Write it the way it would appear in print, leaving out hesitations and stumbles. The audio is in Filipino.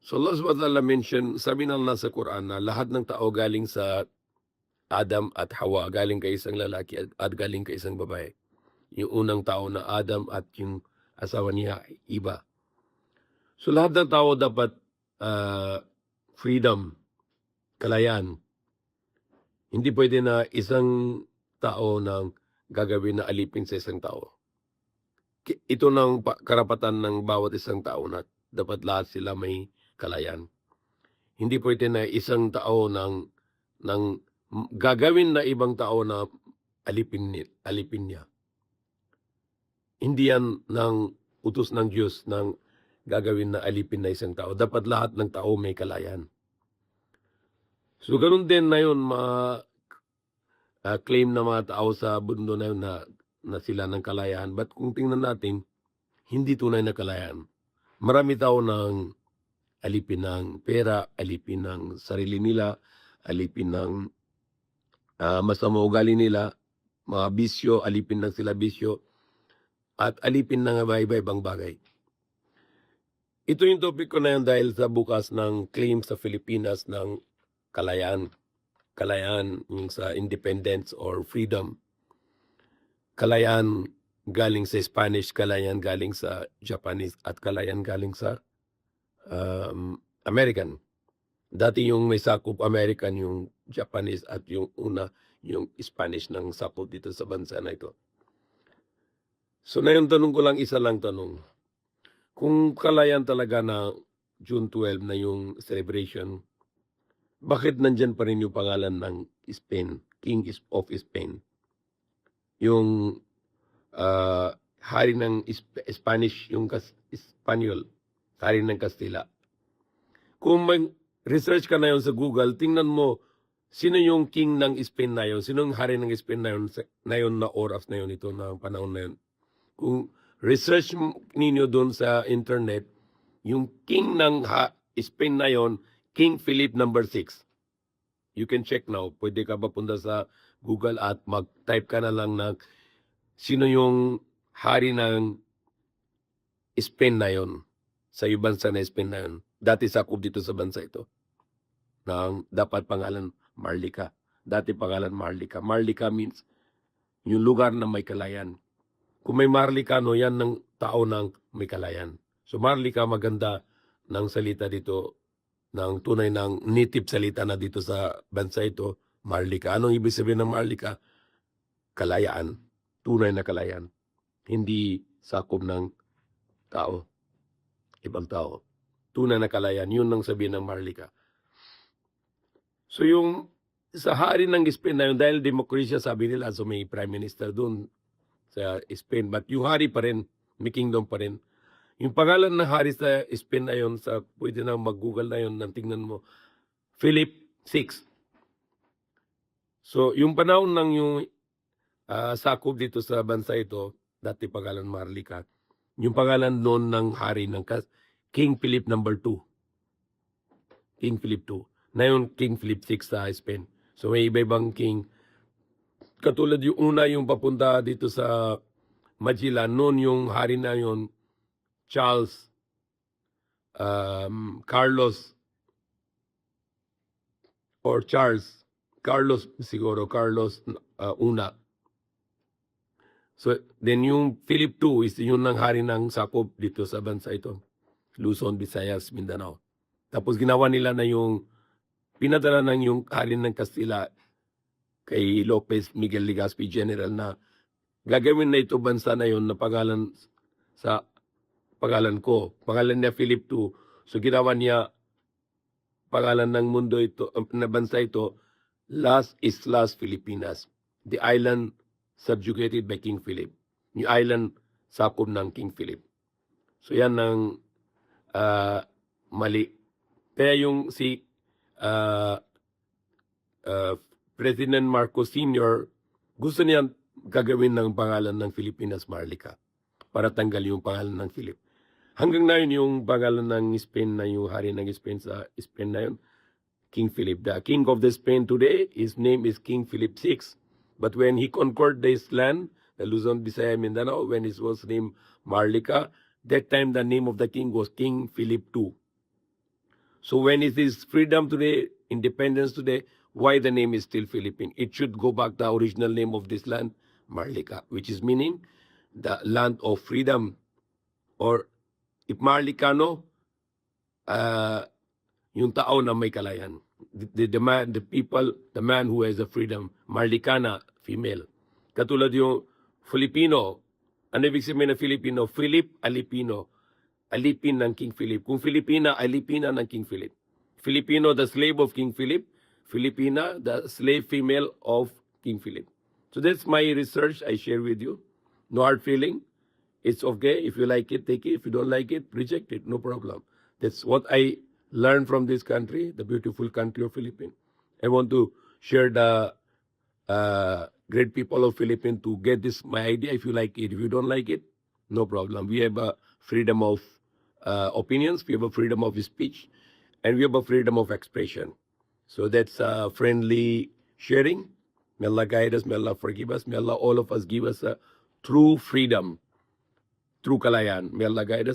So Allah subhanahu wa ta'ala mention, sabi na Allah sa Quran na lahat ng tao galing sa Adam at Hawa, galing kay isang lalaki at galing kay isang babae. Yung unang tao na Adam at yung asawa niya iba. So lahat ng tao dapat freedom, kalayaan. Hindi pwede na isang tao nang gagawin na alipin sa isang tao. Ito ng karapatan ng bawat isang tao na dapat lahat sila may kalayaan. Hindi pwede na isang tao ng gagawin na ibang tao na alipin niya. Hindi yan ng utos ng Diyos ng gagawin na alipin na isang tao. Dapat lahat ng tao may kalayaan. So ganun din na yun, claim na mga tao sa mundo na yun na sila ng kalayaan. But kung tingnan natin, hindi tunay na kalayaan. Marami tao ng alipin ng pera, alipin ng sarili nila, alipin ng masama ugali nila, mga bisyo, alipin lang sila bisyo, at alipin ng iba-ibang bagay. Ito yung topic ko na yun dahil sa bukas ng claim sa Pilipinas ng kalayaan. Kalayaan yung sa independence or freedom. Kalayaan galing sa Spanish, kalayaan galing sa Japanese, at kalayaan galing sa American. Dati yung may sakop American, yung Japanese, at yung una, yung Spanish ng sakop dito sa bansa na ito. So na yung tanong ko lang, isa lang tanong. Kung kalayaan talaga na June 12 na yung celebration, bakit nandyan pa rin yung pangalan ng Spain, King of Spain? Yung hari ng Spanish, yung Espanyol, hari ng Kastila. Kung mag-research ka na yun sa Google, tingnan mo, sino yung king ng Spain na yun? Sino yung hari ng Spain na yun na oras na yun, ito na panahon na yun? Kung research ninyo doon sa internet, yung king ng Spain na yon, King Philip number 6. You can check now. Pwede ka ba punta sa Google at mag-type ka na lang na sino yung hari ng Spain na yon, sa bansa na Spain na yon. Dati sakop dito sa bansa ito. Nang dapat pangalan Marlica. Dati pangalan Marlica. Marlica means yung lugar na may kalayan. Kung may Marlicano, yan ng tao ng may kalayan. So Marlica, maganda ng salita dito, ng tunay ng native salita na dito sa bansa ito, Marlica. Anong ibig sabihin ng Marlica? Kalayaan. Tunay na kalayaan. Hindi sakop ng tao. Ibang tao. Tunay na kalayaan. Yun ang sabihin ng Marlica. So yung sa hari ng Spain na yun, dahil demokrasya, sabi nila, so may prime minister doon sa Spain, but yung hari pa rin, may kingdom pa rin. Yung pangalan ng hari sa Spain na yun, pwede na mag-google na yun, nang tingnan mo, Philip VI. So yung panahon ng yung sakop dito sa bansa ito, dati pangalan Marlica, yung pangalan noon ng hari ng King Philip number 2. King Philip II. Na yung King Philip VI sa Spain. So may iba-ibang king. Katulad yung una, yung papunta dito sa Magellan, noon yung hari na yun, Charles, Carlos, or Charles, Carlos siguro, Carlos una. So then yung Philip II is yun ng hari ng sakop dito sa bansa ito, Luzon, Visayas, Mindanao. Tapos ginawa nila na yung, pinadala ng yung hari ng Castilla kay Lopez Miguel Legazpi General na gagawin na ito bansa na yun na pangalan sa pangalan ko. Pangalan niya Philip II. So ginawa niya pangalan ng mundo ito, na bansa ito, Las Islas Filipinas. The island subjugated by King Philip. Yung island sakop ng King Philip. So yan ang mali. Kaya yung si President Marcos Sr., gusto niya gagawin ng pangalan ng Filipinas Marlica para tanggal yung pangalan ng Philip. Hanggang na yun yung pangalan ng Spain na yung hari ng Spain sa Spain na yun, King Philip. The king of the Spain today, his name is King Philip VI. But when he conquered this land, the Luzon, Visayas, Mindanao, when it was named Marlica, that time the name of the king was King Philip II. So when it is freedom today, independence today, why the name is still Philippine? It should go back to the original name of this land, Marlica, which is meaning the land of freedom. Or if Marlicano, yung tao na may kalayan. The people, the man who has the freedom. Marlicana, female. Katulad yung Filipino. Ano ibig sabihin ng Filipino? Philip Alipino. Alipin ng King Philip. Kung Filipina, alipina ng King Philip. Filipino, the slave of King Philip. Filipina, the slave female of King Philip. So that's my research I share with you. No hard feeling. It's okay. If you like it, take it. If you don't like it, reject it. No problem. That's what I learned from this country, the beautiful country of Philippines. I want to share the great people of Philippines to get this my idea. If you like it, if you don't like it, no problem. We have a freedom of opinions. We have a freedom of speech, and we have a freedom of expression. So that's friendly sharing. May Allah guide us. May Allah forgive us. May Allah all of us give us a true freedom, true kalayan. May Allah guide us.